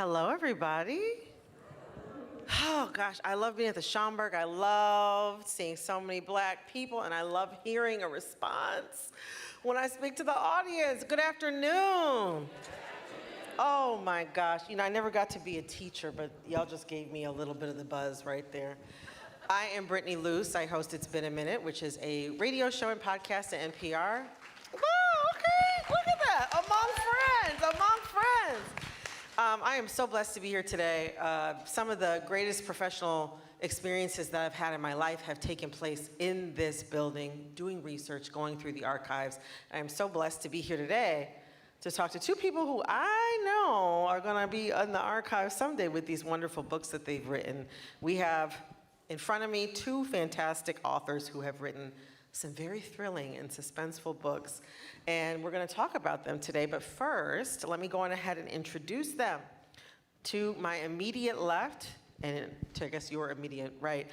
Hello, everybody. Oh gosh, I love being at the Schomburg. I love seeing so many Black people, and I love hearing a response when I speak to the audience. Good afternoon. Oh my gosh, I never got to be a teacher, but y'all just gave me a little bit of the buzz right there. I am Brittany Luce. I host It's Been a Minute, which is a radio show and podcast at NPR. Oh, okay, look at that, among friends. I am so blessed to be here today. Some of the greatest professional experiences that I've had in my life have taken place in this building, doing research, going through the archives. I am so blessed to be here today to talk to two people who I know are gonna be in the archives someday with these wonderful books that they've written. We have in front of me two fantastic authors who have written some very thrilling and suspenseful books, and we're gonna talk about them today. But first, let me go on ahead and introduce them. To my immediate left, and to I guess your immediate right,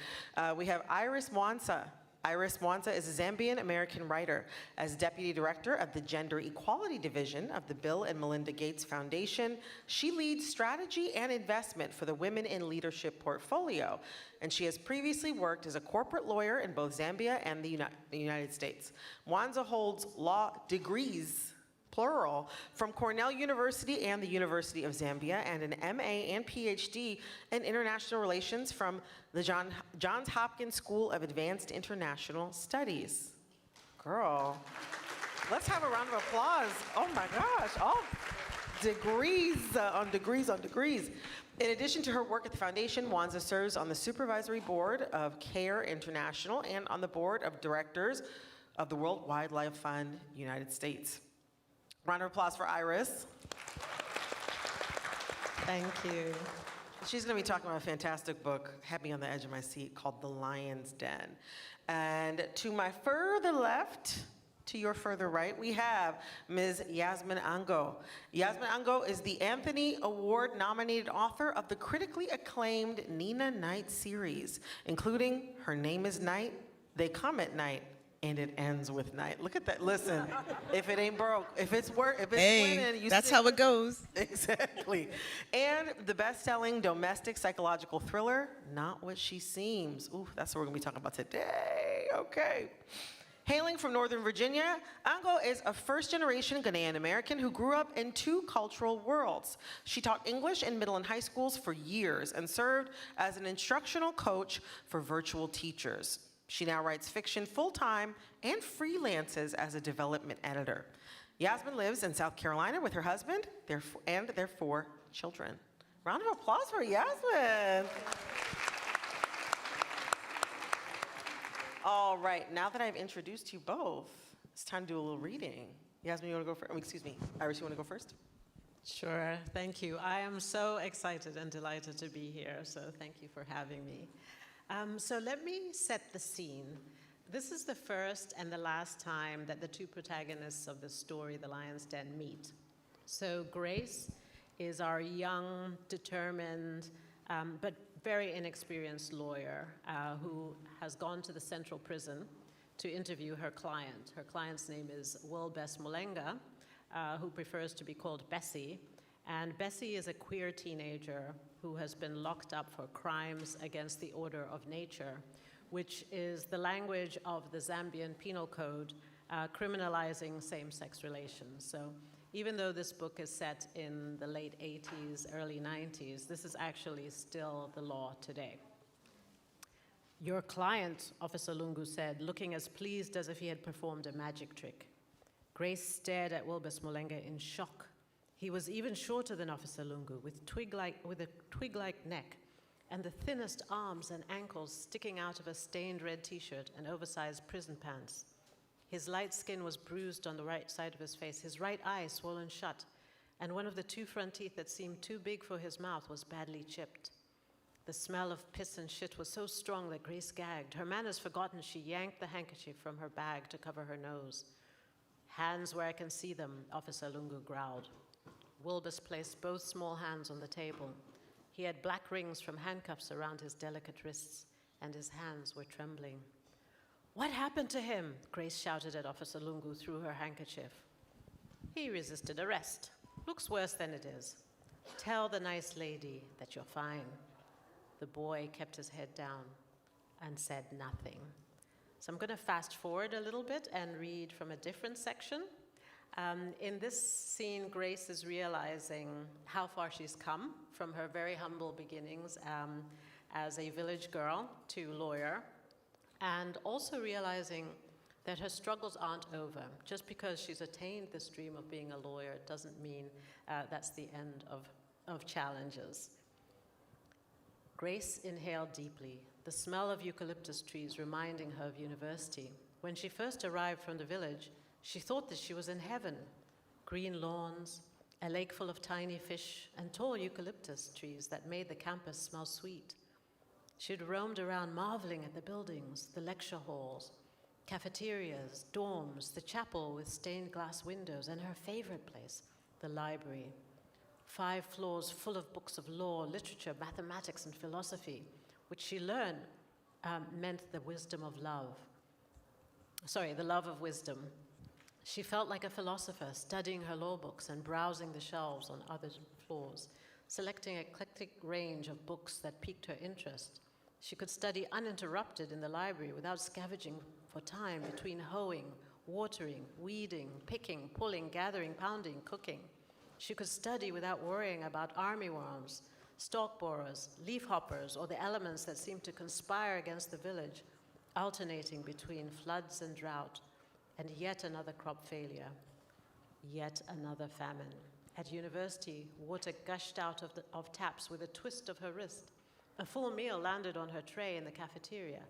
we have Iris Mwansa. Iris Mwansa is a Zambian-American writer. As Deputy Director of the Gender Equality Division of the Bill and Melinda Gates Foundation, she leads strategy and investment for the Women in Leadership portfolio, and she has previously worked as a corporate lawyer in both Zambia and the United States. Mwansa holds law degrees, plural, from Cornell University and the University of Zambia, and an MA and PhD in International Relations from the Johns Hopkins School of Advanced International Studies. Girl, let's have a round of applause. Oh my gosh, all degrees on degrees on degrees. In addition to her work at the foundation, Mwansa serves on the supervisory board of CARE International and on the board of directors of the World Wildlife Fund, United States. Round of applause for Iris. Thank you. She's gonna be talking about a fantastic book, had me on the edge of my seat, called The Lion's Den. And to my further left, to your further right, we have Ms. Yasmin Ango. Yasmin Ango is the Anthony Award-nominated author of the critically acclaimed Nina Night series, including Her Name is Night, They Come at Night, and It Ends with Night. Look at that. Listen, if it ain't broke, if it's winning, you that's how it goes. Exactly. And the best-selling domestic psychological thriller, Not What She Seems. Ooh, that's what we're gonna be talking about today. Okay. Hailing from Northern Virginia, Ango is a first-generation Ghanaian American who grew up in two cultural worlds. She taught English in middle and high schools for years and served as an instructional coach for virtual teachers. She now writes fiction full-time and freelances as a development editor. Yasmin lives in South Carolina with her husband and their 4 children. Round of applause for Yasmin. All right, now that I've introduced you both, it's time to do a little reading. Yasmin, you wanna go first? Excuse me, Iris, you wanna go first? Sure, thank you. I am so excited and delighted to be here, so thank you for having me. So let me set the scene. This is the first and the last time that the two protagonists of the story, The Lion's Den, meet. So Grace is our young, determined, but very inexperienced lawyer who has gone to the central prison to interview her client. Her client's name is Wilbes Molenga, who prefers to be called Bessie. And Bessie is a queer teenager who has been locked up for crimes against the order of nature, which is the language of the Zambian Penal Code criminalizing same-sex relations. So even though this book is set in the late 80s, early 90s, this is actually still the law today. Your client, Officer Lungu said, looking as pleased as if he had performed a magic trick. Grace stared at Wilbes Molenga in shock. He was even shorter than Officer Lungu, with a twig-like neck, and the thinnest arms and ankles sticking out of a stained red t-shirt and oversized prison pants. His light skin was bruised on the right side of his face, his right eye swollen shut, and one of the 2 front teeth that seemed too big for his mouth was badly chipped. The smell of piss and shit was so strong that Grace gagged. Her manners forgotten, she yanked the handkerchief from her bag to cover her nose. Hands where I can see them, Officer Lungu growled. Wilbes placed both small hands on the table. He had black rings from handcuffs around his delicate wrists, and his hands were trembling. "What happened to him?" Grace shouted at Officer Lungu through her handkerchief. "He resisted arrest. Looks worse than it is." Tell the nice lady that you're fine. The boy kept his head down and said nothing. So I'm going to fast forward a little bit and read from a different section. In this scene, Grace is realizing how far she's come from her very humble beginnings as a village girl to lawyer, and also realizing that her struggles aren't over. Just because she's attained this dream of being a lawyer doesn't mean that's the end of challenges. Grace inhaled deeply, the smell of eucalyptus trees reminding her of university. When she first arrived from the village, she thought that she was in heaven. Green lawns, a lake full of tiny fish, and tall eucalyptus trees that made the campus smell sweet. She'd roamed around marveling at the buildings, the lecture halls, cafeterias, dorms, the chapel with stained glass windows, and her favorite place, the library. 5 floors full of books of law, literature, mathematics, and philosophy, which she learned meant the wisdom of love. The love of wisdom. She felt like a philosopher, studying her law books and browsing the shelves on other floors, selecting an eclectic range of books that piqued her interest. She could study uninterrupted in the library without scavenging for time between hoeing, watering, weeding, picking, pulling, gathering, pounding, cooking. She could study without worrying about armyworms, stalk borers, leafhoppers, or the elements that seemed to conspire against the village, alternating between floods and drought, and yet another crop failure, yet another famine. At university, water gushed out of taps with a twist of her wrist. A full meal landed on her tray in the cafeteria,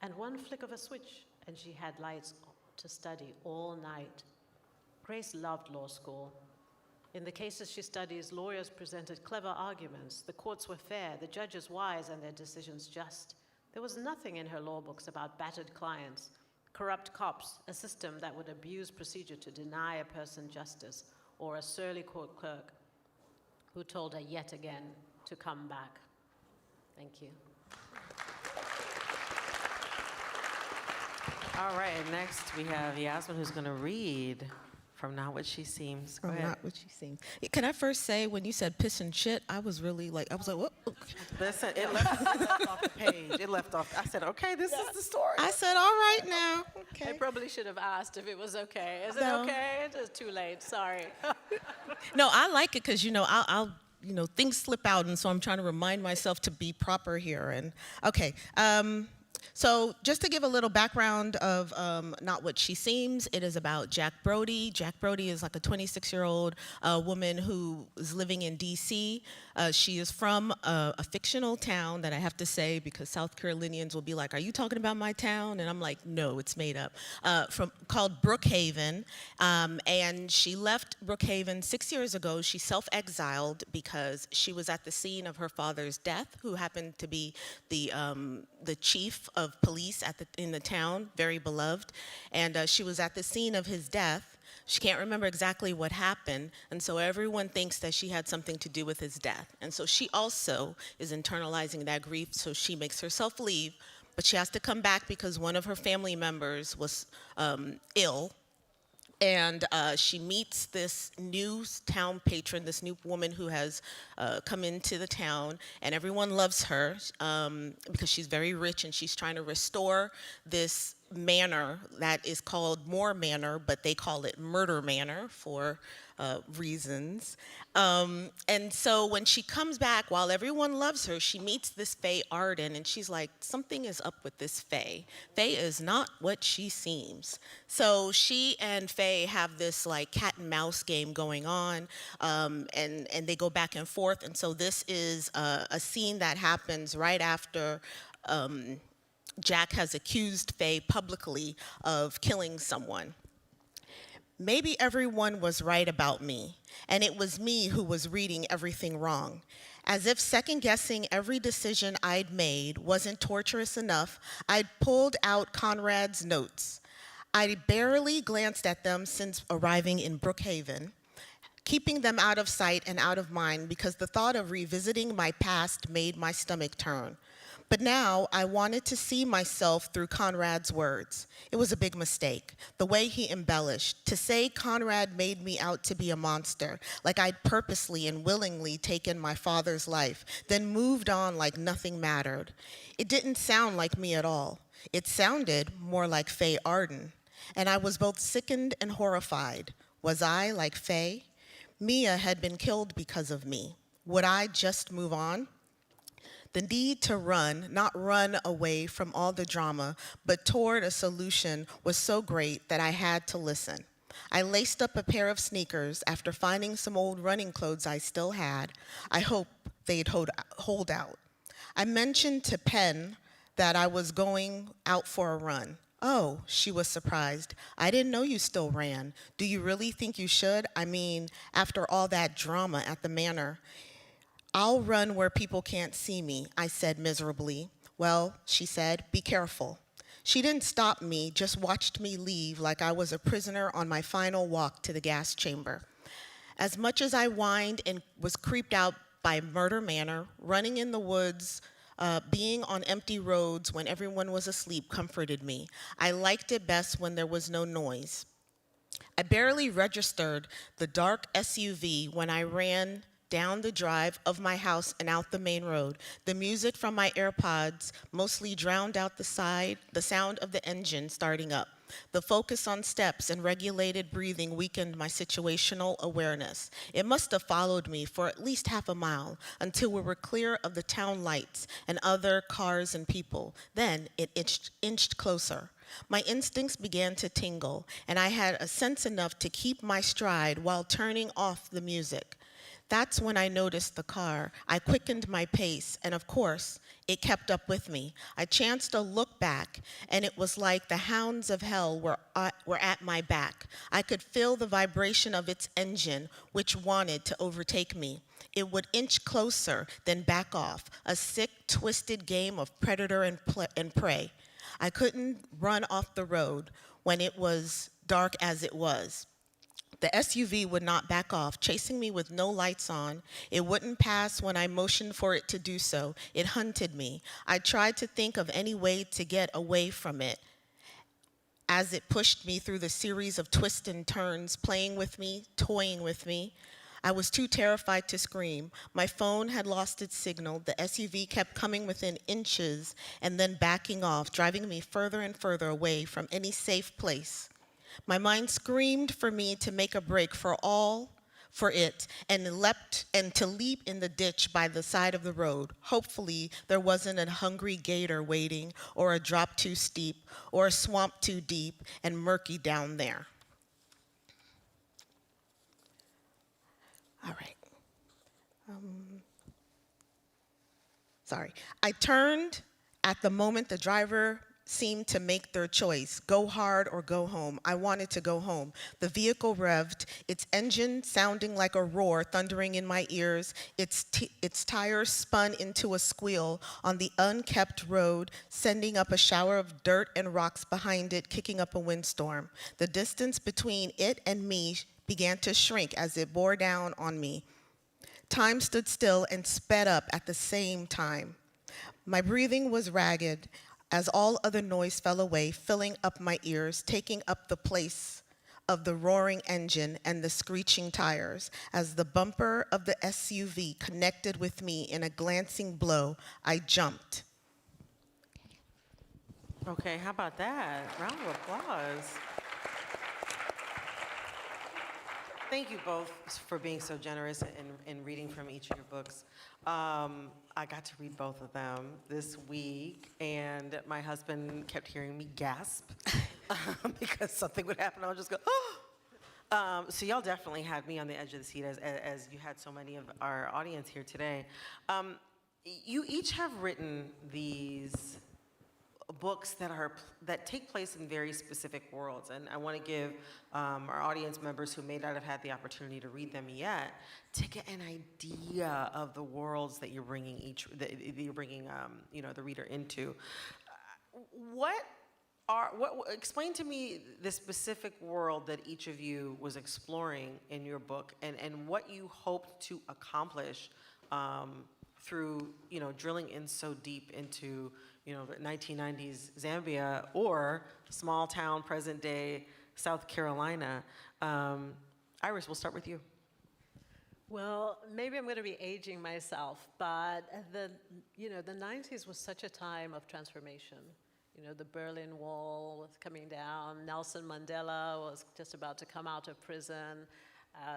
and one flick of a switch, and she had lights to study all night. Grace loved law school. In the cases she studies, lawyers presented clever arguments. The courts were fair, the judges wise, and their decisions just. There was nothing in her law books about battered clients, corrupt cops, a system that would abuse procedure to deny a person justice, or a surly court clerk who told her yet again to come back. Thank you. All right, and next we have Yasmin, who's going to read from Not What She Seems. Go ahead. Not What She Seems. Can I first say, when you said piss and shit, I was like, what? Listen, it left off the page. It left off. I said, okay, this is the story. I said, all right now. I Okay. probably should have asked if it was okay. Is No. it okay? It is too late, sorry. No, I like it because, I'll things slip out, and so I'm trying to remind myself to be proper here. And okay. So just to give a little background of Not What She Seems, it is about Jack Brody. Jack Brody is like a 26-year-old woman who is living in D.C. She is from a fictional town that I have to say, because South Carolinians will be like, are you talking about my town? And I'm like, no, it's made up. Called Brookhaven. And she left Brookhaven 6 years ago. She self-exiled because she was at the scene of her father's death, who happened to be the chief of police in the town, very beloved. And she was at the scene of his death. She can't remember exactly what happened, and so everyone thinks that she had something to do with his death. And so she also is internalizing that grief, so she makes herself leave, but she has to come back because one of her family members was ill. And she meets this new town patron, this new woman who has come into the town, and everyone loves her because she's very rich, and she's trying to restore this manor that is called Moore Manor, but they call it Murder Manor for reasons. And so when she comes back, while everyone loves her, she meets this Faye Arden, and she's like, something is up with this Faye. Faye is not what she seems. So she and Faye have this like cat and mouse game going on, and they go back and forth. And so this is a scene that happens right after Jack has accused Faye publicly of killing someone. Maybe everyone was right about me, and it was me who was reading everything wrong. As if second-guessing every decision I'd made wasn't torturous enough, I'd pulled out Conrad's notes. I barely glanced at them since arriving in Brookhaven, keeping them out of sight and out of mind because the thought of revisiting my past made my stomach turn. But now I wanted to see myself through Conrad's words. It was a big mistake, the way he embellished. To say Conrad made me out to be a monster, like I'd purposely and willingly taken my father's life, then moved on like nothing mattered. It didn't sound like me at all. It sounded more like Faye Arden. And I was both sickened and horrified. Was I like Faye? Mia had been killed because of me. Would I just move on? The need to run, not run away from all the drama, but toward a solution was so great that I had to listen. I laced up a pair of sneakers after finding some old running clothes I still had. I hoped they'd hold out. I mentioned to Penn that I was going out for a run. Oh, she was surprised. I didn't know you still ran. Do you really think you should? I mean, after all that drama at the manor. I'll run where people can't see me, I said miserably. Well, she said, be careful. She didn't stop me, just watched me leave like I was a prisoner on my final walk to the gas chamber. As much as I whined and was creeped out by Murder Manor, running in the woods, being on empty roads when everyone was asleep comforted me. I liked it best when there was no noise. I barely registered the dark SUV when I ran down the drive of my house and out the main road. The music from my AirPods mostly drowned out the sound of the engine starting up. The focus on steps and regulated breathing weakened my situational awareness. It must have followed me for at least half a mile until we were clear of the town lights and other cars and people. Then it inched closer. My instincts began to tingle, and I had a sense enough to keep my stride while turning off the music. That's when I noticed the car. I quickened my pace, and of course, it kept up with me. I chanced a look back, and it was like the hounds of hell were at my back. I could feel the vibration of its engine, which wanted to overtake me. It would inch closer, then back off, a sick, twisted game of predator and prey. I couldn't run off the road when it was dark as it was. The SUV would not back off, chasing me with no lights on. It wouldn't pass when I motioned for it to do so. It hunted me. I tried to think of any way to get away from it as it pushed me through the series of twists and turns, playing with me, toying with me. I was too terrified to scream. My phone had lost its signal. The SUV kept coming within inches and then backing off, driving me further and further away from any safe place. My mind screamed for me to make a break for it and to leap in the ditch by the side of the road. Hopefully, there wasn't a hungry gator waiting, or a drop too steep, or a swamp too deep and murky down there. All right. Sorry. I turned at the moment the driver seemed to make their choice, go hard or go home. I wanted to go home. The vehicle revved, its engine sounding like a roar thundering in my ears, its tires spun into a squeal on the unkept road, sending up a shower of dirt and rocks behind it, kicking up a windstorm. The distance between it and me began to shrink as it bore down on me. Time stood still and sped up at the same time. My breathing was ragged as all other noise fell away, filling up my ears, taking up the place of the roaring engine and the screeching tires. As the bumper of the SUV connected with me in a glancing blow, I jumped. Okay, how about that? Round of applause. Thank you both for being so generous in reading from each of your books. I got to read both of them this week, and my husband kept hearing me gasp because something would happen. I would just go, oh! So y'all definitely had me on the edge of the seat, as you had so many of our audience here today. You each have written these books that take place in very specific worlds, and I want to give our audience members who may not have had the opportunity to read them yet to get an idea of the worlds that you're bringing the reader into. Explain to me the specific world that each of you was exploring in your book, and what you hoped to accomplish through, drilling in so deep into, the 1990s Zambia or small town, present day South Carolina. Iris, we'll start with you. Well, maybe I'm going to be aging myself, but the 90s was such a time of transformation. The Berlin Wall was coming down. Nelson Mandela was just about to come out of prison.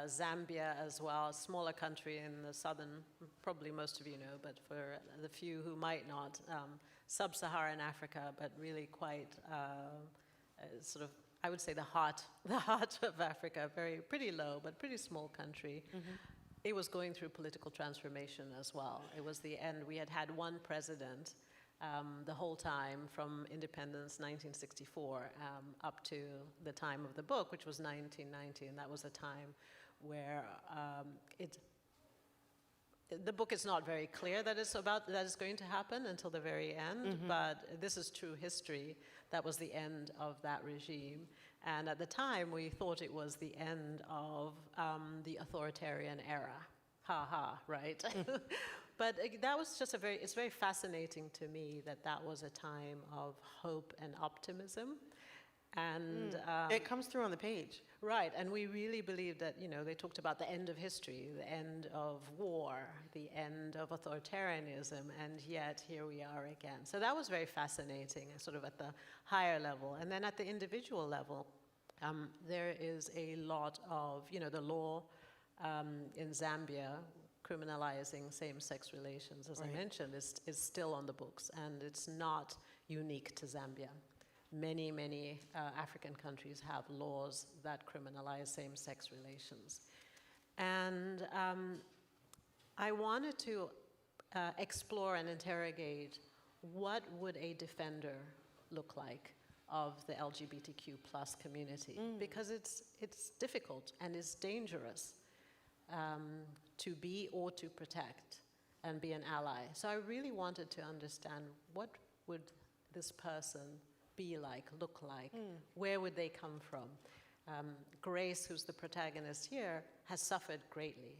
Zambia as well, a smaller country in the southern, probably most of you know, but for the few who might not, sub-Saharan Africa, but really quite sort of, I would say the heart of Africa, pretty low, but pretty small country. Mm-hmm. It was going through political transformation as well. It was the end. We had one president the whole time from independence, 1964, up to the time of the book, which was 1990, and that was a time where the book is not very clear that it's going to happen until the very end, mm-hmm. but this is true history. That was the end of that regime. And at the time, we thought it was the end of the authoritarian era. Ha ha, right? But that was just it's very fascinating to me that was a time of hope and optimism. And it comes through on the page. Right, and we really believe that, they talked about the end of history, the end of war, the end of authoritarianism, and yet here we are again. So that was very fascinating, sort of at the higher level. And then at the individual level, there is a lot of, the law in Zambia criminalizing same-sex relations, as I mentioned, is still on the books, and it's not unique to Zambia. Many, many African countries have laws that criminalize same-sex relations. And I wanted to explore and interrogate what would a defender look like of the LGBTQ plus community, because it's difficult and it's dangerous to be or to protect and be an ally. So I really wanted to understand what would this person be like, look like, where would they come from? Grace, who's the protagonist here, has suffered greatly.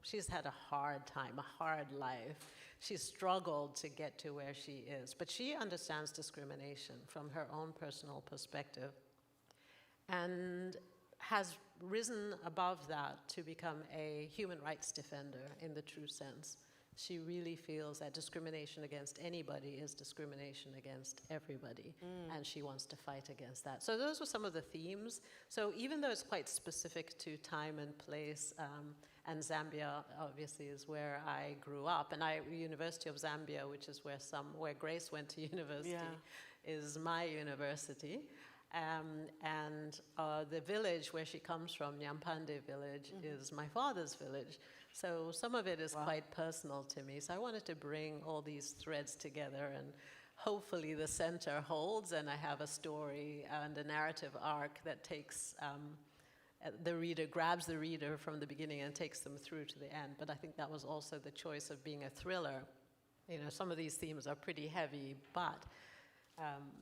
She's had a hard time, a hard life. She's struggled to get to where she is, but she understands discrimination from her own personal perspective and has risen above that to become a human rights defender in the true sense. She really feels that discrimination against anybody is discrimination against everybody, and she wants to fight against that. So those were some of the themes. So even though it's quite specific to time and place, and Zambia obviously is where I grew up, and University of Zambia, which is where Grace went to university, is my university. And the village where she comes from, Nyampande village, is my father's village. So some of it is quite personal to me. So I wanted to bring all these threads together, and hopefully the center holds, and I have a story and a narrative arc that takes grabs the reader from the beginning and takes them through to the end. But I think that was also the choice of being a thriller. Some of these themes are pretty heavy, but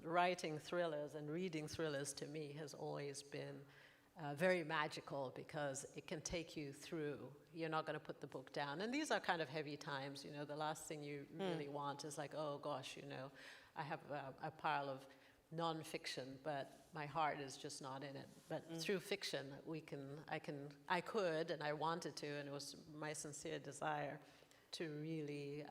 writing thrillers and reading thrillers to me has always been very magical, because it can take you through. You're not going to put the book down. And these are kind of heavy times. The last thing you really want is like, oh gosh, I have a pile of nonfiction, but my heart is just not in it. But through fiction, I could, and I wanted to, and it was my sincere desire to really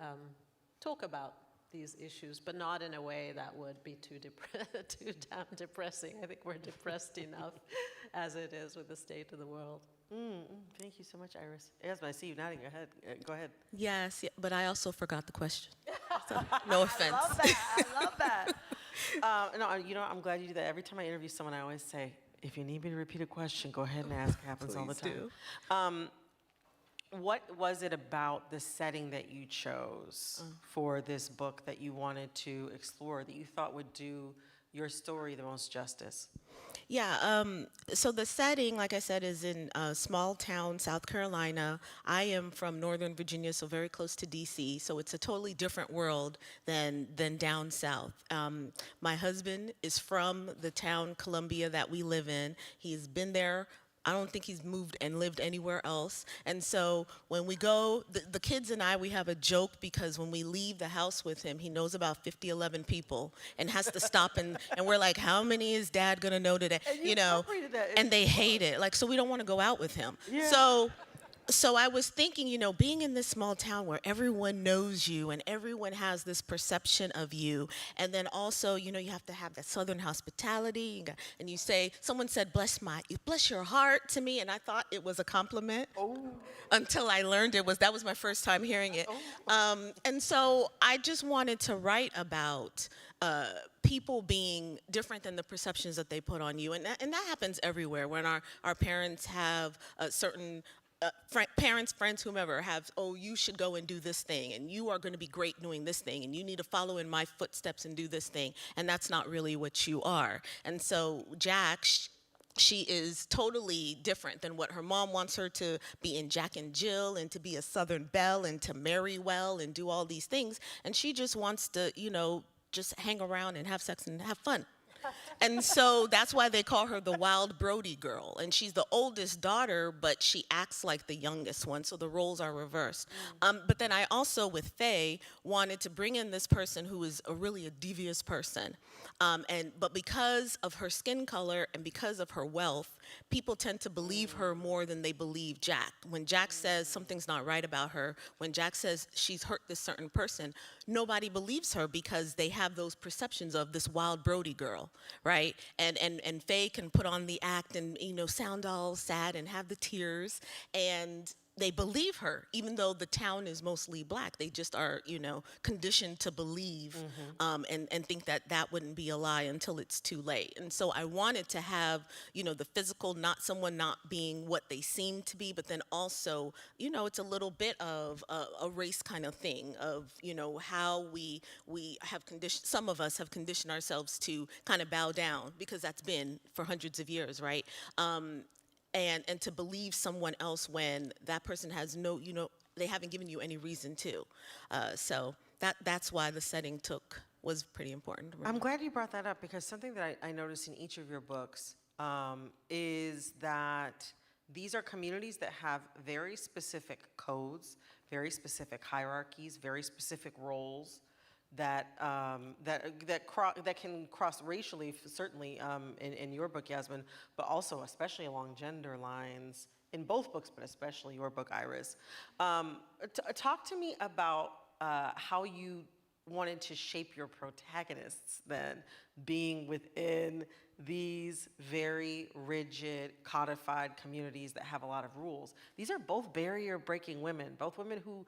talk about these issues, but not in a way that would be too damn depressing. I think we're depressed enough as it is with the state of the world. Thank you so much, Iris. Yasmin, I see you nodding your head. Go ahead. Yes, but I also forgot the question. So, no offense. I love that. No, I'm glad you do that. Every time I interview someone, I always say, if you need me to repeat a question, go ahead and ask. It happens all the time. What was it about the setting that you chose for this book that you wanted to explore, that you thought would do your story the most justice? Yeah, so the setting, like I said, is in a small town, South Carolina. I am from Northern Virginia, so very close to DC, so it's a totally different world than down south. My husband is from the town, Columbia, that we live in. He's been there I don't think he's moved and lived anywhere else. And so when we go, the kids and I, we have a joke because when we leave the house with him, he knows about 50, 11 people and has to stop and we're like, how many is dad gonna know today? And you incorporated that. And they hate it. Like, so we don't want to go out with him. Yeah. So I was thinking, being in this small town where everyone knows you and everyone has this perception of you, and then also, you have to have that Southern hospitality, and you say, someone said, bless your heart to me, and I thought it was a compliment. Oh. Until I learned that was my first time hearing it. And so I just wanted to write about people being different than the perceptions that they put on you. And that happens everywhere when our parents have a certain parents, friends, whomever have, oh, you should go and do this thing, and you are going to be great doing this thing, and you need to follow in my footsteps and do this thing, and that's not really what you are. And so Jack, she is totally different than what her mom wants her to be in Jack and Jill and to be a Southern belle and to marry well and do all these things. And she just wants to, just hang around and have sex and have fun. And so that's why they call her the Wild Brody girl. And she's the oldest daughter, but she acts like the youngest one, so the roles are reversed. But then I also, with Faye, wanted to bring in this person who is really a devious person. But because of her skin color and because of her wealth, people tend to believe her more than they believe Jack. When Jack says something's not right about her, when Jack says she's hurt this certain person, nobody believes her because they have those perceptions of this Wild Brody girl, right? And Faye can put on the act and, sound all sad and have the tears, and they believe her, even though the town is mostly black. They just are, conditioned to believe and think that wouldn't be a lie until it's too late. And so I wanted to have, the physical, not someone not being what they seem to be, but then also, it's a little bit of a race kind of thing of, how we have conditioned, some of us have conditioned ourselves to kind of bow down because that's been for hundreds of years, right? And to believe someone else when that person has no, they haven't given you any reason to. So that's why the setting was pretty important. I'm glad you brought that up because something that I noticed in each of your books is that these are communities that have very specific codes, very specific hierarchies, very specific roles that can cross racially, certainly in your book, Yasmin, but also especially along gender lines in both books, but especially your book, Iris. Talk to me about how you wanted to shape your protagonists then, being within these very rigid, codified communities that have a lot of rules. These are both barrier-breaking women, both women who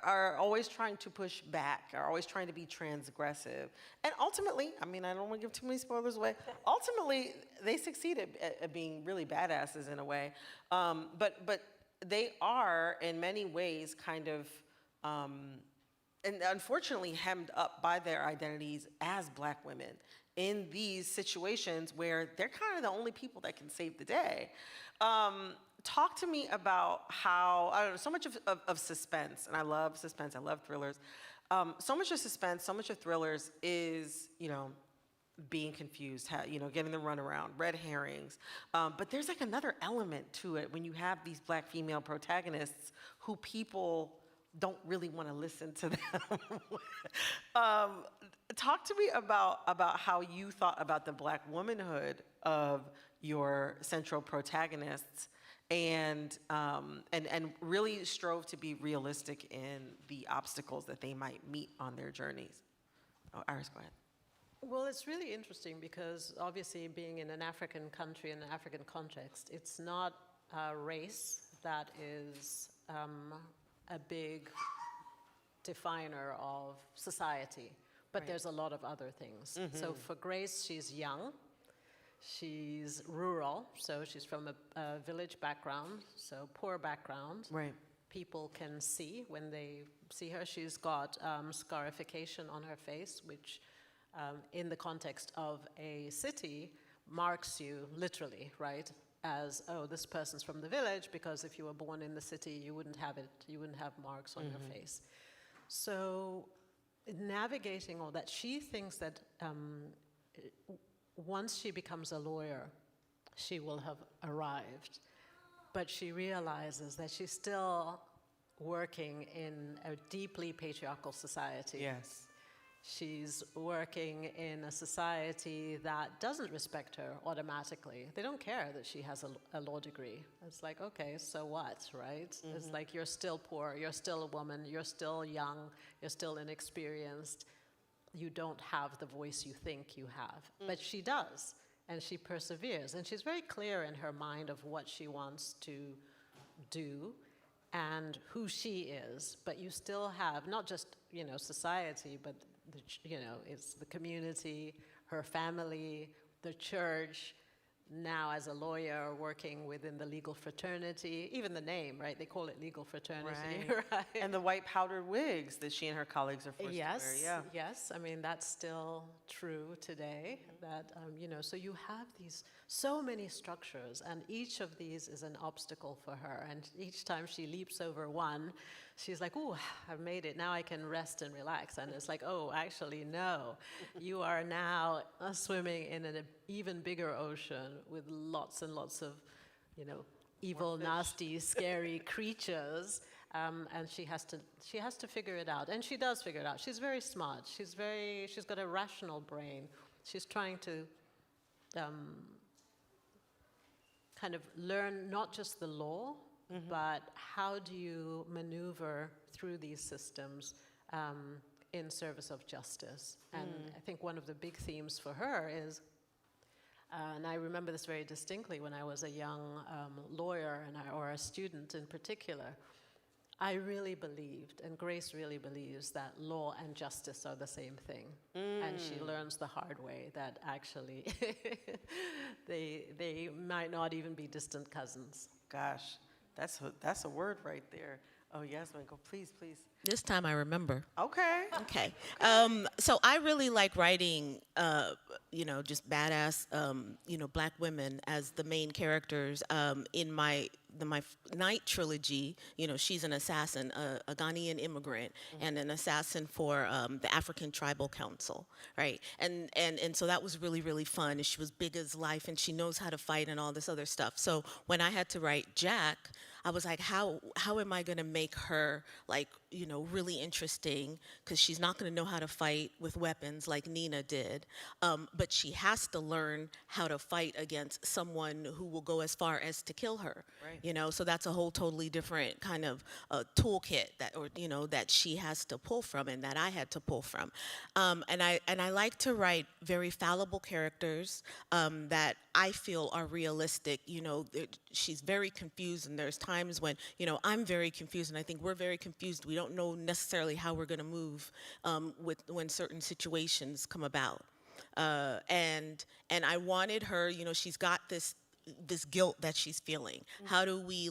are always trying to push back, are always trying to be transgressive. And ultimately, I don't want to give too many spoilers away, ultimately, they succeeded at being really badasses in a way. But they are, in many ways, kind of, and unfortunately hemmed up by their identities as black women in these situations where they're kind of the only people that can save the day. Talk to me about how, I don't know, so much of suspense, and I love suspense, I love thrillers. So much of suspense, so much of thrillers is, being confused, getting the runaround, red herrings. But there's like another element to it when you have these black female protagonists who people don't really want to listen to them. Talk to me about how you thought about the black womanhood of your central protagonists and really strove to be realistic in the obstacles that they might meet on their journeys. Oh, Iris, go ahead. Well, it's really interesting because obviously being in an African country, in an African context, it's not race that is a big definer of society, but Right. there's a lot of other things. So for Grace, she's young, she's rural, so she's from a village background, so poor background. Right. People can see when they see her. She's got scarification on her face, which in the context of a city marks you literally, right? As, oh, this person's from the village, because if you were born in the city, you wouldn't have it, you wouldn't have marks on your face. So navigating all that, she thinks that once she becomes a lawyer, she will have arrived. But she realizes that she's still working in a deeply patriarchal society. Yes. She's working in a society that doesn't respect her automatically. They don't care that she has a law degree. It's like, okay, so what, right? It's like, you're still poor, you're still a woman, you're still young, you're still inexperienced. You don't have the voice you think you have. But she does, and she perseveres. And she's very clear in her mind of what she wants to do and who she is. But you still have not just, society, but it's the community, her family, the church, now as a lawyer working within the legal fraternity, even the name, right? They call it legal fraternity, right? And the white powdered wigs that she and her colleagues are forced to wear. Yeah. Yes. I mean, that's still true today. That so you have these so many structures, and each of these is an obstacle for her. And each time she leaps over one, she's like, "Ooh, I've made it. Now I can rest and relax." And it's like, "Oh, actually, no. You are now swimming in an even bigger ocean with lots and lots of, evil, nasty, scary creatures." And she has to figure it out, and she does figure it out. She's very smart. She's got a rational brain. She's trying to kind of learn not just the law, but how do you maneuver through these systems in service of justice? And I think one of the big themes for her is, and I remember this very distinctly when I was a young lawyer or a student in particular, I really believed, and Grace really believes, that law and justice are the same thing. And she learns the hard way that actually they might not even be distant cousins. Gosh, that's a word right there. Oh, Yasmin, go, please. This time I remember. Okay. Okay. So I really like writing, just badass, Black women as the main characters. In my Night trilogy, she's an assassin, a Ghanaian immigrant, and an assassin for the African Tribal Council, right? And so that was really, really fun. And she was big as life, and she knows how to fight and all this other stuff. So when I had to write Jack, I was like, how am I going to make her, like, really interesting? Because she's not going to know how to fight with weapons like Nina did. But she has to learn how to fight against someone who will go as far as to kill her. Right. So that's a whole totally different kind of toolkit that she has to pull from, and that I had to pull from. And I like to write very fallible characters that I feel are realistic. She's very confused, and there's times when, I'm very confused, and I think we're very confused. We don't know necessarily how we're going to move when certain situations come about. And I wanted her, she's got this guilt that she's feeling. How do we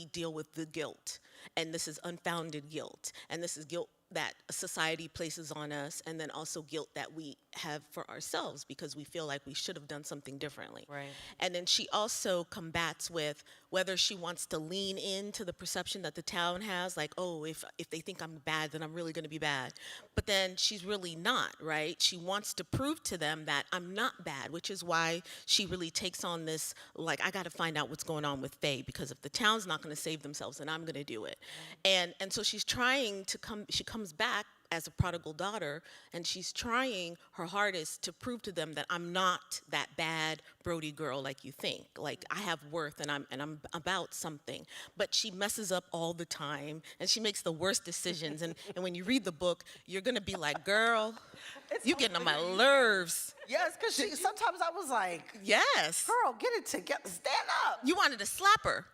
deal with the guilt? And this is unfounded guilt, and this is guilt that society places on us, and then also guilt that we have for ourselves because we feel like we should have done something differently. Right. And then she also combats with whether she wants to lean into the perception that the town has, like, oh, if they think I'm bad, then I'm really going to be bad. But then she's really not, right? She wants to prove to them that I'm not bad, which is why she really takes on this, like, I got to find out what's going on with Faye, because if the town's not going to save themselves, then I'm going to do it. And so she's trying to she comes back as a prodigal daughter, and she's trying her hardest to prove to them that I'm not that bad Brody girl like you think. Like, I have worth, and I'm about something. But she messes up all the time, and she makes the worst decisions. And when you read the book, you're gonna be like, girl, you getting on my nerves. Yes, because sometimes I was like, Yes. girl, get it together, stand up. You wanted to slap her.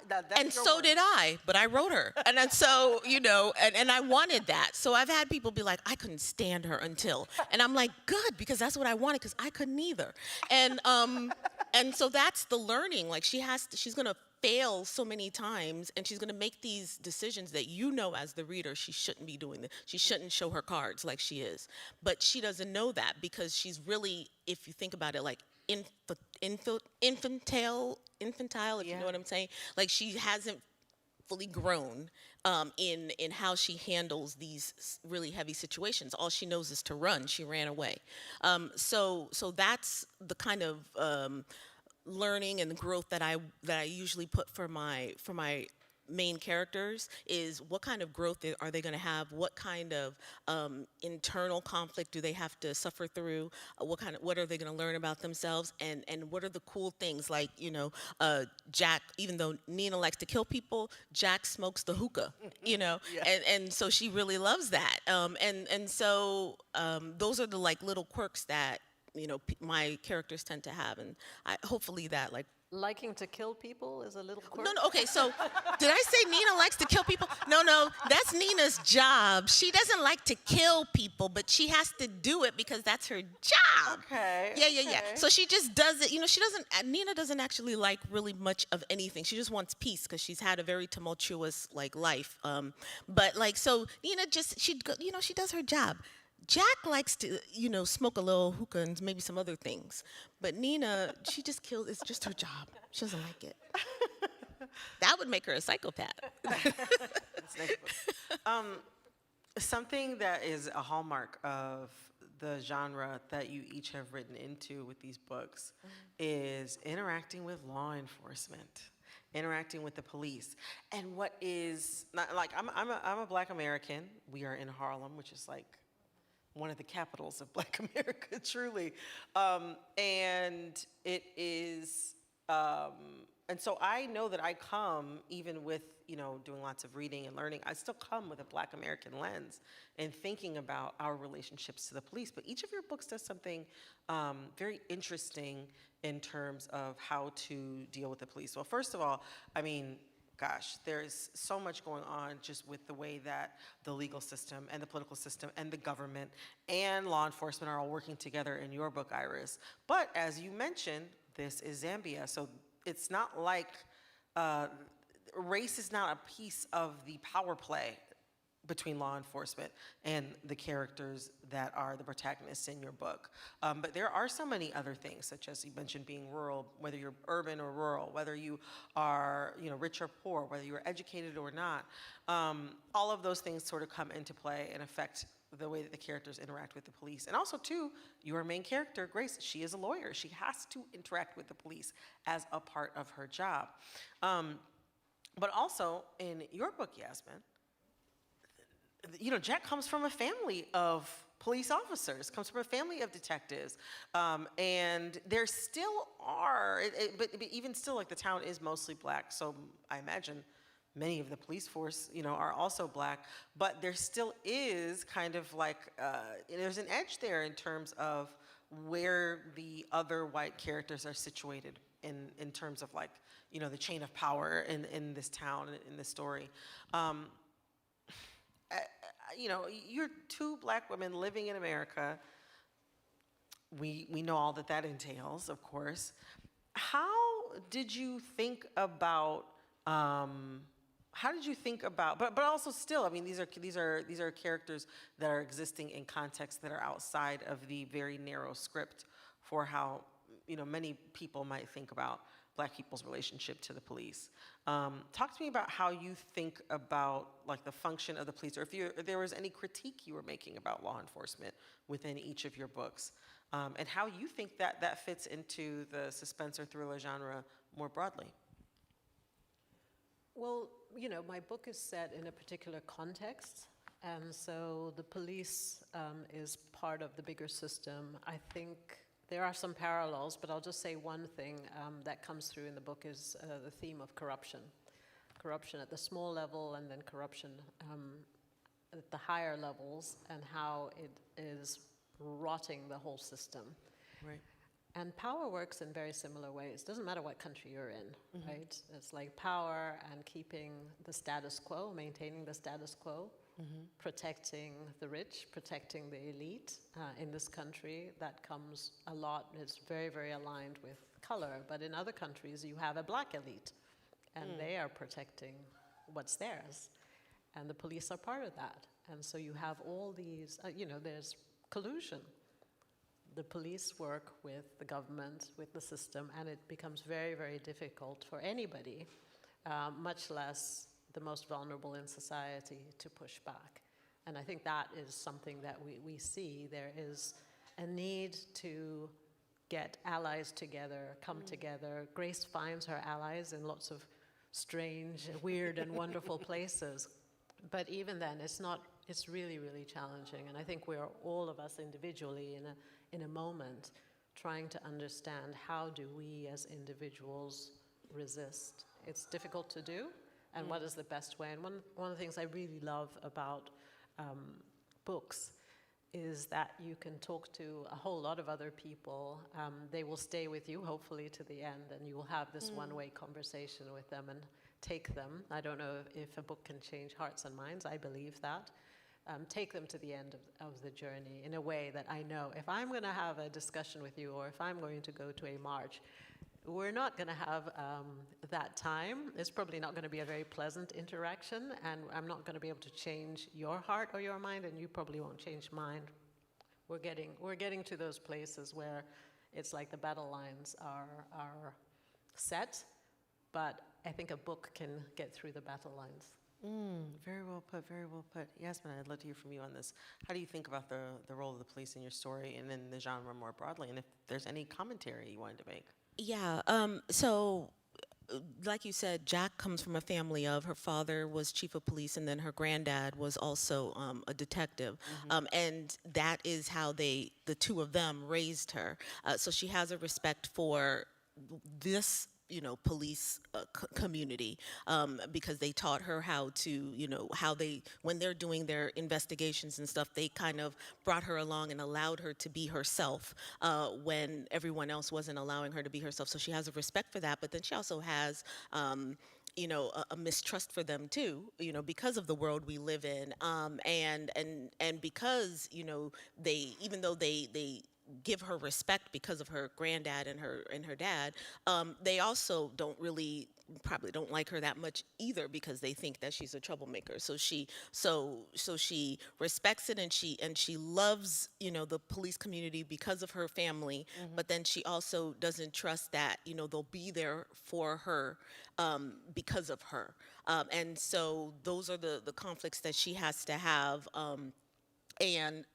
That's And your so word. did I, but I wrote her. And then so, and I wanted that. So I've had people be like, I couldn't stand her until. And I'm like, good, because that's what I wanted, because I couldn't either. And so that's the learning. Like, she's going to fail so many times, and she's going to make these decisions that as the reader she shouldn't be doing. She shouldn't show her cards like she is. But she doesn't know that, because she's really, if you think about it, like infantile, if you know what I'm saying. Like, she hasn't fully grown in how she handles these really heavy situations. All she knows is to run. She ran away. So that's the kind of learning and growth that I usually put for my main characters is what kind of growth are they going to have, what kind of internal conflict do they have to suffer through, what are they going to learn about themselves, and what are the cool things, like, Jack, even though Nina likes to kill people, Jack smokes the hookah, Yeah. and so she really loves that, and so those are the like little quirks that my characters tend to have, and hopefully that like. Liking to kill people is a little quirk. No, okay, so did I say Nina likes to kill people? No, that's Nina's job. She doesn't like to kill people, but she has to do it because that's her job. Okay. Yeah. Okay. So she just does it. Nina doesn't actually like really much of anything. She just wants peace because she's had a very tumultuous like life. But like, so Nina she does her job. Jack likes to, smoke a little hookah and maybe some other things. But Nina, she just kills, it's just her job. She doesn't like it. That would make her a psychopath. That's next book. Something that is a hallmark of the genre that you each have written into with these books is interacting with law enforcement, interacting with the police. And what is, not, like, I'm a Black American. We are in Harlem, which is like one of the capitals of Black America, truly. And it is, and so I know that I come, even with, doing lots of reading and learning, I still come with a Black American lens and thinking about our relationships to the police. But each of your books does something very interesting in terms of how to deal with the police. Well, first of all, I mean, gosh, there's so much going on just with the way that the legal system and the political system and the government and law enforcement are all working together in your book, Iris. But as you mentioned, this is Zambia. So it's not like race is not a piece of the power play between law enforcement and the characters that are the protagonists in your book. But there are so many other things, such as you mentioned being rural, whether you're urban or rural, whether you are rich or poor, whether you're educated or not. All of those things sort of come into play and affect the way that the characters interact with the police. And also, too, your main character, Grace, she is a lawyer. She has to interact with the police as a part of her job. But also, in your book, Yasmin, Jack comes from a family of police officers, comes from a family of detectives, and there still are, but even still, like, the town is mostly Black, so I imagine many of the police force, are also Black, but there still is kind of like, there's an edge there in terms of where the other white characters are situated in terms of, like, the chain of power in this town, in this story. You're two Black women living in America. We know all that entails, of course. How did you think about? But also still, I mean, these are characters that are existing in contexts that are outside of the very narrow script for how many people might think about Black people's relationship to the police. Talk to me about how you think about, like, the function of the police, or if there was any critique you were making about law enforcement within each of your books, and how you think that fits into the suspense or thriller genre more broadly. Well, my book is set in a particular context, and so the police is part of the bigger system. I think there are some parallels, but I'll just say one thing that comes through in the book is the theme of corruption. Corruption at the small level, and then corruption at the higher levels, and how it is rotting the whole system. Right. And power works in very similar ways. Doesn't matter what country you're in, right? It's like power and keeping the status quo, maintaining the status quo, protecting the rich, protecting the elite. In this country, that comes a lot, it's very, very aligned with color. But in other countries, you have a Black elite, and they are protecting what's theirs. And the police are part of that. And so you have all these, there's collusion. The police work with the government, with the system, and it becomes very, very difficult for anybody, much less the most vulnerable in society to push back. And I think that is something that we see. There is a need to get allies together, come together. Grace finds her allies in lots of strange, weird, and wonderful places. But even then, it's really, really challenging. And I think we're all of us individually in a moment trying to understand, how do we as individuals resist? It's difficult to do, and what is the best way? And one of the things I really love about books is that you can talk to a whole lot of other people. They will stay with you, hopefully, to the end, and you will have this one-way conversation with them and take them. I don't know if a book can change hearts and minds. I believe that. Take them to the end of the journey in a way that I know if I'm going to have a discussion with you, or if I'm going to go to a march, we're not going to have that time. It's probably not going to be a very pleasant interaction, and I'm not going to be able to change your heart or your mind, and you probably won't change mine. We're getting to those places where it's like the battle lines are set, but I think a book can get through the battle lines. Very well put, very well put. Yasmin, I'd love to hear from you on this. How do you think about the role of the police in your story and in the genre more broadly, and if there's any commentary you wanted to make? Yeah, like you said, Jack comes from a family of, her father was chief of police, and then her granddad was also a detective. And that is how the two of them raised her. So she has a respect for this, police community, because they taught her how to, how when they're doing their investigations and stuff, they kind of brought her along and allowed her to be herself when everyone else wasn't allowing her to be herself. So she has a respect for that, but then she also has a mistrust for them too, because of the world we live in, and because they, even though they give her respect because of her granddad and her dad, they also probably don't like her that much either, because they think that she's a troublemaker. So she respects it, and she loves the police community because of her family, but then she also doesn't trust that they'll be there for her because of her, and so those are the conflicts that she has to have.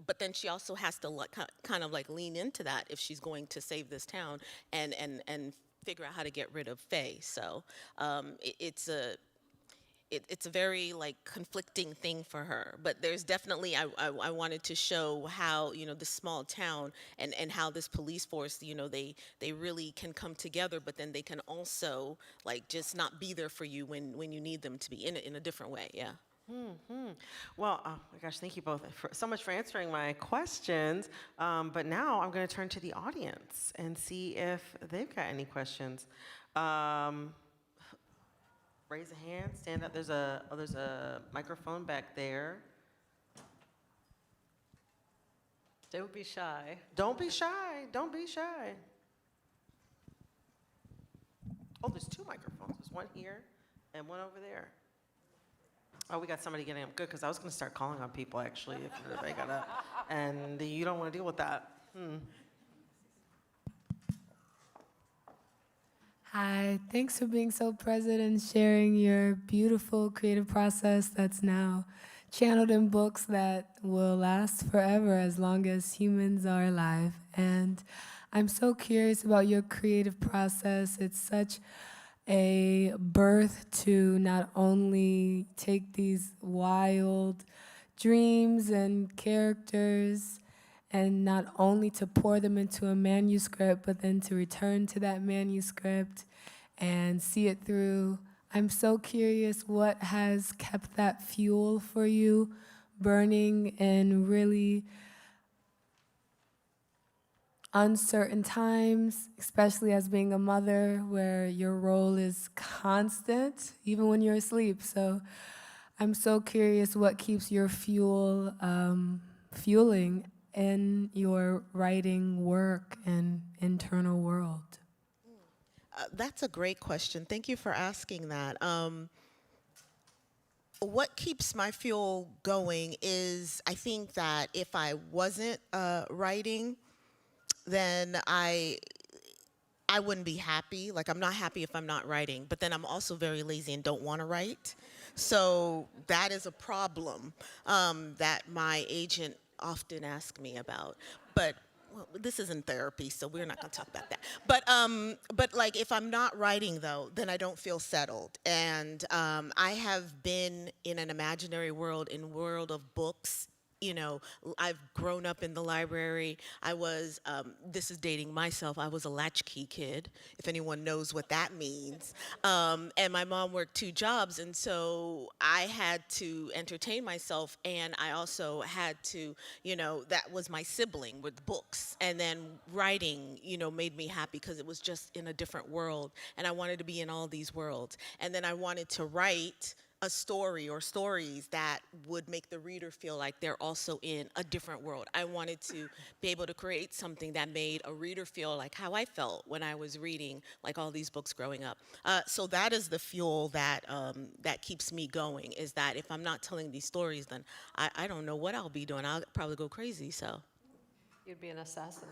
But then she also has to kind of like lean into that if she's going to save this town and figure out how to get rid of Faye. So it's a very like conflicting thing for her. But there's definitely, I wanted to show how this small town and how this police force, they really can come together, but then they can also like just not be there for you when you need them to be in a different way. Yeah. Well, oh my gosh, thank you both so much for answering my questions. But now I'm going to turn to the audience and see if they've got any questions. Raise a hand, stand up. There's a microphone back there. Don't be shy. Don't be shy. Don't be shy. Oh, there's two microphones. There's one here and one over there. Oh, we got somebody getting up. Good, because I was going to start calling on people, actually, if anybody got up. And you don't want to deal with that. Hi, thanks for being so present and sharing your beautiful creative process that's now channeled in books that will last forever as long as humans are alive. And I'm so curious about your creative process. It's such a birth to not only take these wild dreams and characters and not only to pour them into a manuscript, but then to return to that manuscript and see it through. I'm so curious what has kept that fuel for you burning in really uncertain times, especially as being a mother where your role is constant, even when you're asleep. So I'm so curious what keeps your fuel fueling in your writing work and internal world. That's a great question. Thank you for asking that. What keeps my fuel going is, I think that if I wasn't writing, then I wouldn't be happy. Like, I'm not happy if I'm not writing, but then I'm also very lazy and don't want to write. So that is a problem that my agent often asks me about. But well, this isn't therapy, so we're not going to talk about that. But like, if I'm not writing though, then I don't feel settled. And I have been in an imaginary world, in world of books. You know, I've grown up in the library. I was, this is dating myself, I was a latchkey kid, if anyone knows what that means. And my mom worked 2 jobs, and so I had to entertain myself, and I also had to, you know, that was my sibling with books. And then writing, you know, made me happy because it was just in a different world, and I wanted to be in all these worlds. And then I wanted to write a story or stories that would make the reader feel like they're also in a different world. I wanted to be able to create something that made a reader feel like how I felt when I was reading like all these books growing up. So that is the fuel that that keeps me going, is that if I'm not telling these stories, then I don't know what I'll be doing. I'll probably go crazy, so. You'd be an assassin.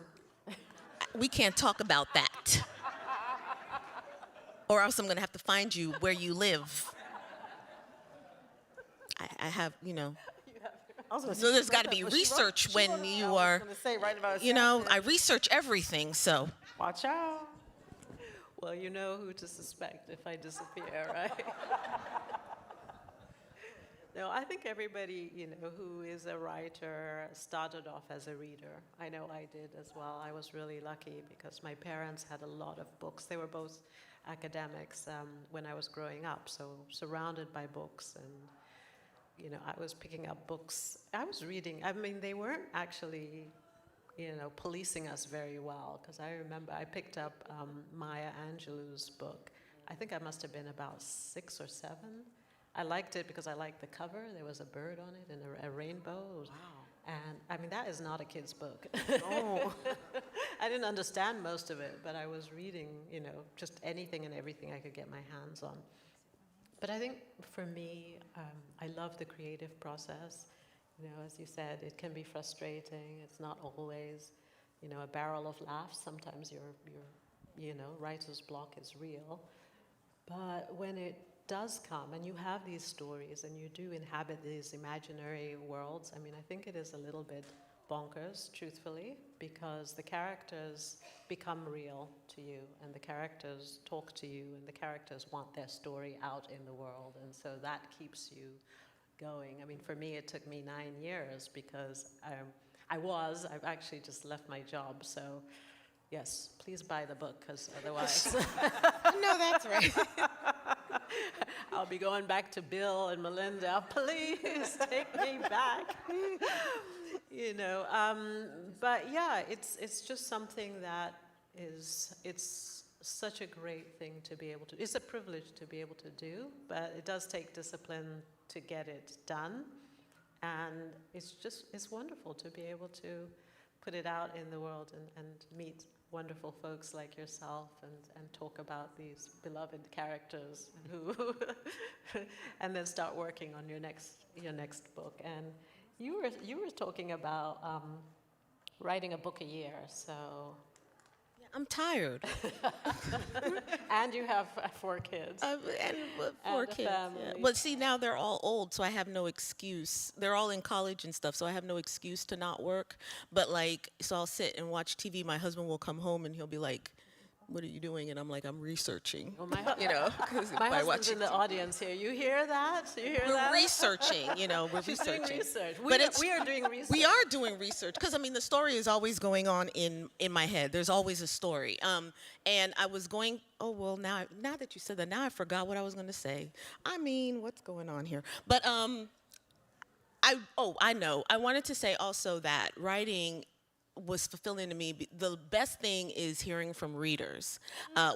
We can't talk about that. Or else I'm gonna have to find you where you live. I have, you know. So there's got to be research when you are, you know, I research everything, so. Watch out. Well, you know who to suspect if I disappear, right? No, I think everybody, you know, who is a writer started off as a reader. I know I did as well. I was really lucky because my parents had a lot of books. They were both academics when I was growing up, so surrounded by books. And you know, I was picking up books. I was reading. I mean, they weren't actually, you know, policing us very well. Because I remember I picked up Maya Angelou's book. I think I must have been about 6 or 7. I liked it because I liked the cover. There was a bird on it and a rainbow. Wow. And I mean, that is not a kid's book. Oh. I didn't understand most of it, but I was reading, you know, just anything and everything I could get my hands on. But I think for me, I love the creative process. You know, as you said, it can be frustrating. It's not always, you know, a barrel of laughs. Sometimes your you know, writer's block is real. But when it does come and you have these stories and you do inhabit these imaginary worlds, I mean, I think it is a little bit bonkers, truthfully, because the characters become real to you, and the characters talk to you, and the characters want their story out in the world, and so that keeps you going. I mean, for me, it took me 9 years because I've actually just left my job, so yes, please buy the book, because otherwise No, that's right. I'll be going back to Bill and Melinda, please take me back. You know, but yeah, it's just something that it's such a great thing to be able to, it's a privilege to be able to do, but it does take discipline to get it done. And it's wonderful to be able to put it out in the world and meet wonderful folks like yourself and talk about these beloved characters who, and then start working on your next book. And you were talking about writing a book a year, so. Yeah, I'm tired. And you have 4 kids. And 4 And a kids. family. Yeah. But see, now they're all old, so I have no excuse. They're all in college and stuff, so I have no excuse to not work. But like, so I'll sit and watch TV. My husband will come home and he'll be like, "What are you doing?" And I'm like, "I'm researching." Well, you know, 'cause my by husband's watching in the audience here. You hear that? You hear We're that? researching, you know, we're She's researching. doing research. But We are doing research. We are doing research, because I mean, the story is always going on in my head. There's always a story. And I was going, oh, well, now that you said that, now I forgot what I was going to say. I mean, what's going on here? But I know. I wanted to say also that writing was fulfilling to me. The best thing is hearing from readers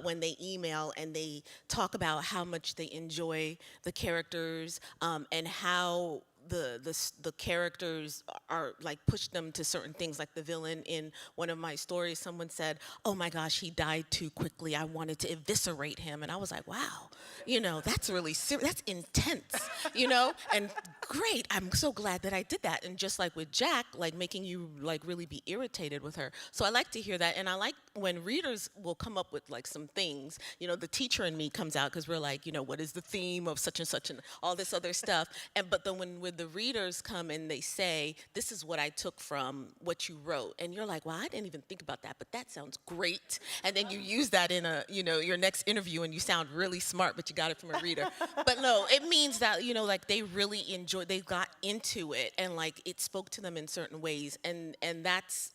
when they email and they talk about how much they enjoy the characters and how the characters are like push them to certain things. Like the villain in one of my stories, someone said, "Oh my gosh, he died too quickly. I wanted to eviscerate him." And I was like, wow, you know, that's really serious. That's intense, you know, and great. I'm so glad that I did that. And just like with Jack, like making you like really be irritated with her. So I like to hear that. And I like when readers will come up with like some things, the teacher in me comes out because we're like, what is the theme of such and all this other stuff. But then when the readers come and they say, this is what I took from what you wrote, and you're like, well, I didn't even think about that, but that sounds great. And then you use that in your next interview, and you sound really smart, but you got it from a reader. But no, it means that, like they really they got into it, and like it spoke to them in certain ways, and that's,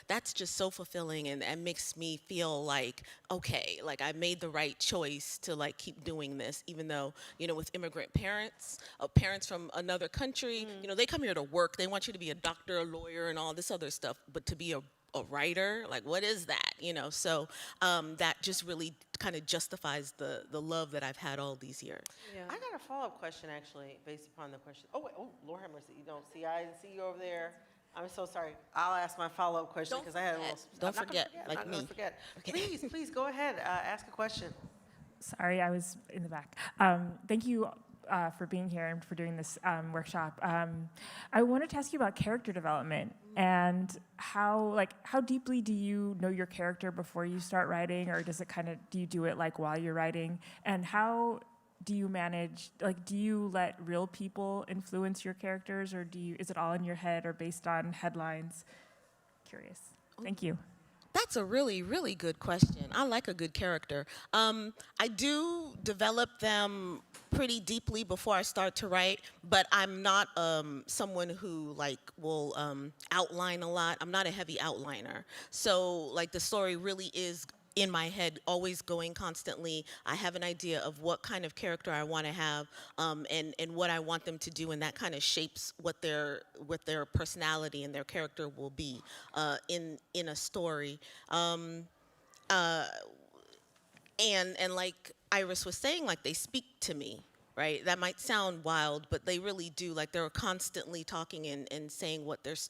that's just so fulfilling, and makes me feel like, okay, like I made the right choice to like keep doing this, even though, with immigrant parents, parents from another country, they come here to work. They want you to be a doctor, a lawyer, and all this other stuff, but to be a writer, like what is that, So that just really kind of justifies the love that I've had all these years. Yeah. I got a follow-up question, actually, based upon the question. Oh, wait, Lord have mercy, you don't see, I didn't see you over there. I'm so sorry. I'll ask my follow-up question because I had a little. Don't forget, like I'm not me. gonna forget. Okay. Please go ahead. Ask a question. Sorry, I was in the back. Thank you for being here and for doing this workshop. I wanted to ask you about character development and how deeply do you know your character before you start writing, or do you do it like while you're writing? And how do you manage, do you let real people influence your characters, or is it all in your head or based on headlines? Curious. Thank you. That's a really, really good question. I like a good character. I do develop them pretty deeply before I start to write, but I'm not someone who will outline a lot. I'm not a heavy outliner. So the story really is in my head, always going constantly. I have an idea of what kind of character I want to have, and what I want them to do, and that kind of shapes what their personality and their character will be in a story. And like Iris was saying, they speak to me. Right? That might sound wild, but they really do. They're constantly talking and saying what this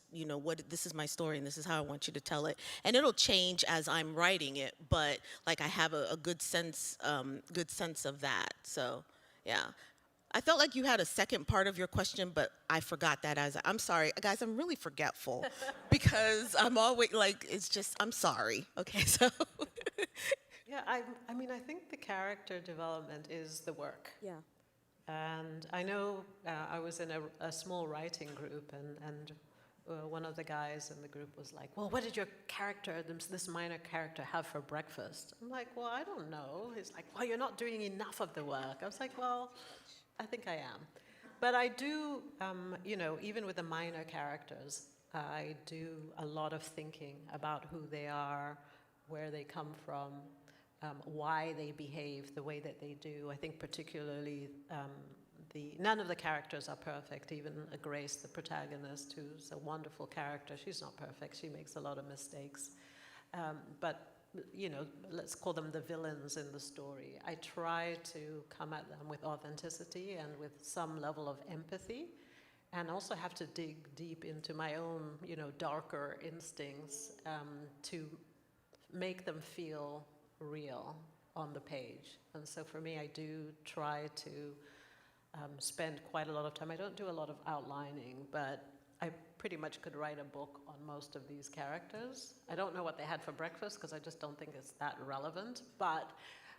is my story and this is how I want you to tell it. And it'll change as I'm writing it, but I have a good sense of that. So, yeah. I felt like you had a second part of your question, but I forgot that. I'm sorry, guys. I'm really forgetful because I'm always I'm sorry. Okay, so. Yeah, I mean, I think the character development is the work. Yeah. And I know I was in a small writing group, and one of the guys in the group was like, well, what did your character, this minor character, have for breakfast? I'm like, well, I don't know. He's like, well, you're not doing enough of the work. I was like, well, I think I am. But I do, even with the minor characters, I do a lot of thinking about who they are, where they come from, why they behave the way that they do. I think particularly none of the characters are perfect. Even Grace, the protagonist, who's a wonderful character, she's not perfect. She makes a lot of mistakes. But let's call them the villains in the story. I try to come at them with authenticity and with some level of empathy, and also have to dig deep into my own, darker instincts to make them feel real on the page. And so for me, I do try to spend quite a lot of time. I don't do a lot of outlining, but I pretty much could write a book on most of these characters. I don't know what they had for breakfast because I just don't think it's that relevant, but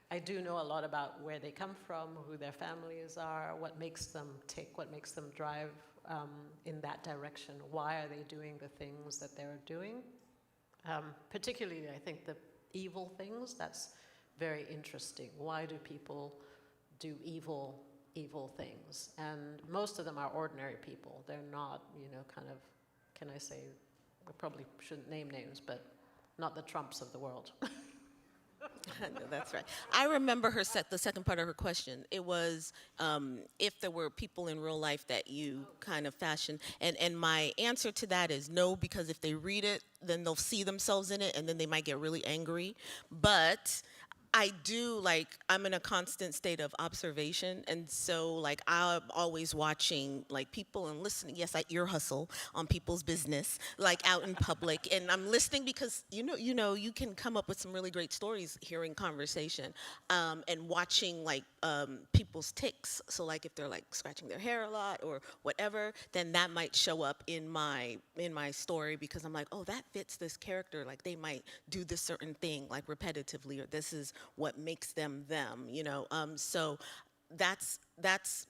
I do know a lot about where they come from, who their families are, what makes them tick, what makes them drive in that direction. Why are they doing the things that they're doing? Particularly, I think the evil things, that's very interesting. Why do people do evil things? And most of them are ordinary people. They're not, can I say, I probably shouldn't name names, but not the Trumps of the world. No, that's right. I remember the second part of her question. It was if there were people in real life that you kind of fashioned. And my answer to that is no, because if they read it, then they'll see themselves in it, and then they might get really angry. But I do, like, I'm in a constant state of observation, and so, like, I'm always watching, like, people and listening. Yes, I ear hustle on people's business, like, out in public, and I'm listening because, you can come up with some really great stories hearing conversation, and watching, like, people's tics. So, like, if they're, like, scratching their hair a lot or whatever, then that might show up in my story because I'm like, oh, that fits this character. Like, they might do this certain thing, like, repetitively, or this is what makes them them. So that's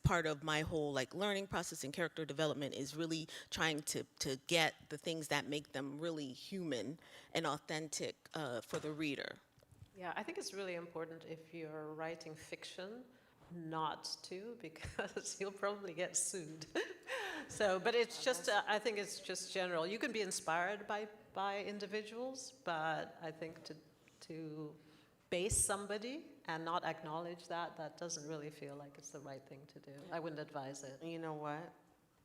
part of my whole like learning process and character development is really trying to get the things that make them really human and authentic for the reader. Yeah, I think it's really important if you're writing fiction not to, because you'll probably get sued. So, but it's just, I think it's just general. You can be inspired by individuals, but I think to base somebody and not acknowledge that doesn't really feel like it's the right thing to do. I wouldn't advise it. You know what?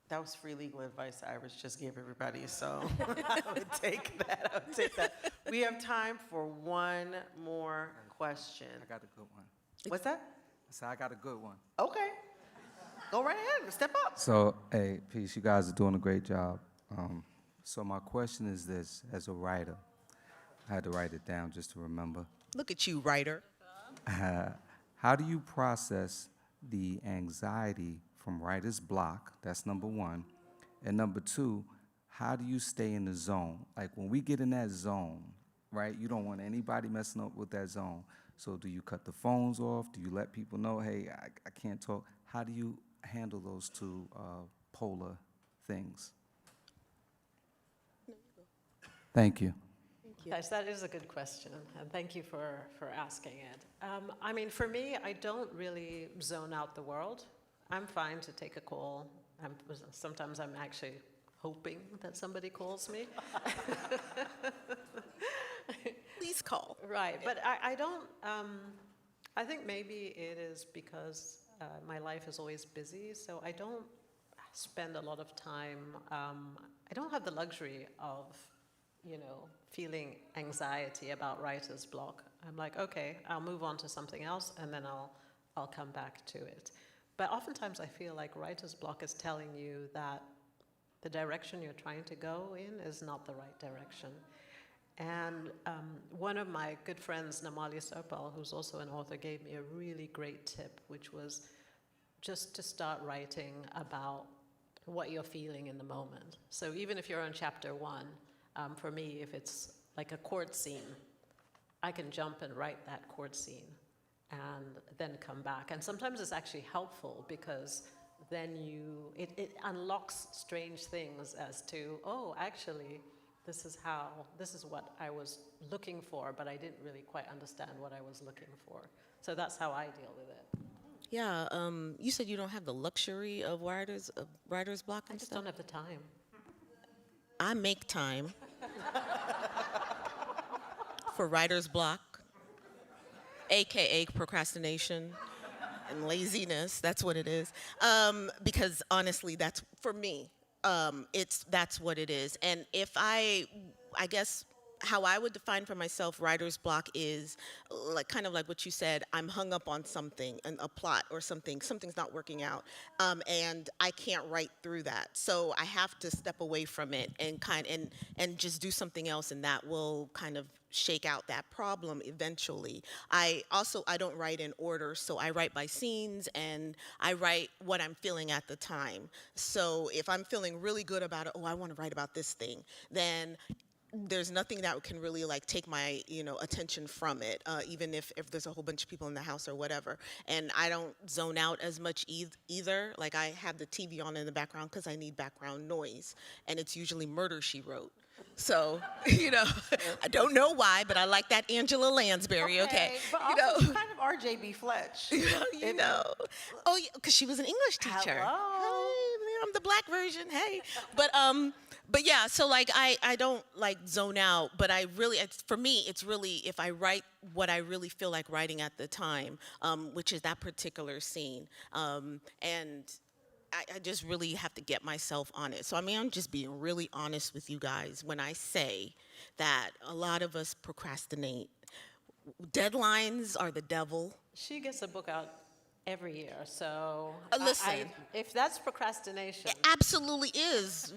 That was free legal advice Iris just gave everybody, so I would take that. I would take that. We have time for one more question. I got a good one. What's that? I said I got a good one. Okay. Go right ahead. Step up. So, hey, peace. You guys are doing a great job. So my question is this: as a writer, I had to write it down just to remember. Look at you, writer. How do you process the anxiety from writer's block? That's number one. And number two, how do you stay in the zone? Like when we get in that zone, right? You don't want anybody messing up with that zone. So do you cut the phones off? Do you let people know, hey, I can't talk? How do you handle those two polar things? Thank you. Yes, that is a good question, and thank you for asking it. I mean, for me, I don't really zone out the world. I'm fine to take a call. Sometimes I'm actually hoping that somebody calls me. Please call. Right, but I don't, I think maybe it is because my life is always busy, so I don't spend a lot of time, I don't have the luxury of feeling anxiety about writer's block. I'm like, okay, I'll move on to something else, and then I'll come back to it. But oftentimes I feel like writer's block is telling you that the direction you're trying to go in is not the right direction. And one of my good friends, Namali Sopal, who's also an author, gave me a really great tip, which was just to start writing about what you're feeling in the moment. So even if you're on chapter 1, for me, if it's like a court scene, I can jump and write that court scene and then come back. And sometimes it's actually helpful because then it unlocks strange things as to, oh, actually, this is what I was looking for, but I didn't really quite understand what I was looking for. So that's how I deal with it. Yeah, you said you don't have the luxury of writer's block I and just stuff. don't have the time. I make time for writer's block, AKA procrastination and laziness. That's what it is. Because honestly, that's for me. That's what it is. And if I guess how I would define for myself writer's block is like kind of like what you said. I'm hung up on something, a plot or something. Something's not working out, and I can't write through that. So I have to step away from it and just do something else, and that will kind of shake out that problem eventually. I don't write in order, so I write by scenes and I write what I'm feeling at the time. So if I'm feeling really good about it, oh, I want to write about this thing, then there's nothing that can really like take my attention from it, even if there's a whole bunch of people in the house or whatever. And I don't zone out as much either. Like I have the TV on in the background because I need background noise, and it's usually Murder, She Wrote. So, I don't know why, but I like that Angela Lansbury, okay? But also you kind of are J.B. Fletch. Oh, yeah, because she was an English teacher. Hello. Hey, I'm the black version, hey. But yeah, so like I don't like zone out, but for me, it's really if I write what I really feel like writing at the time, which is that particular scene. And I just really have to get myself on it. So I mean, I'm just being really honest with you guys when I say that a lot of us procrastinate deadlines are the devil. She gets a book out every year, so Listen. if that's procrastination, Absolutely is.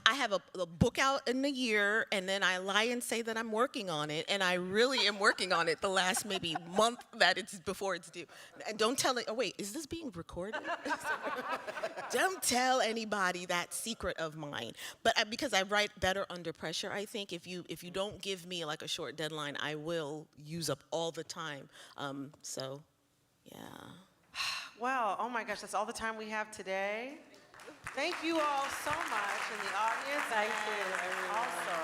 I have a book out in a year, and then I lie and say that I'm working on it, and I really am working on it the last maybe month that it's before it's due. And don't tell it. Oh wait, is this being recorded? Don't tell anybody that secret of mine. But because I write better under pressure, I think if you don't give me like a short deadline, I will use up all the time. So, yeah. Well, oh my gosh, that's all the time we have today. Thank you all so much in the audience. Thank and you, everyone. Also,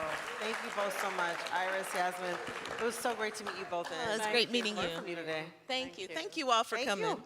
thank you both so much. Iris, Yasmin, it was so great to meet you both. It was great meeting Learn you. from you today. Thank you. Thank you all for Thank coming. you.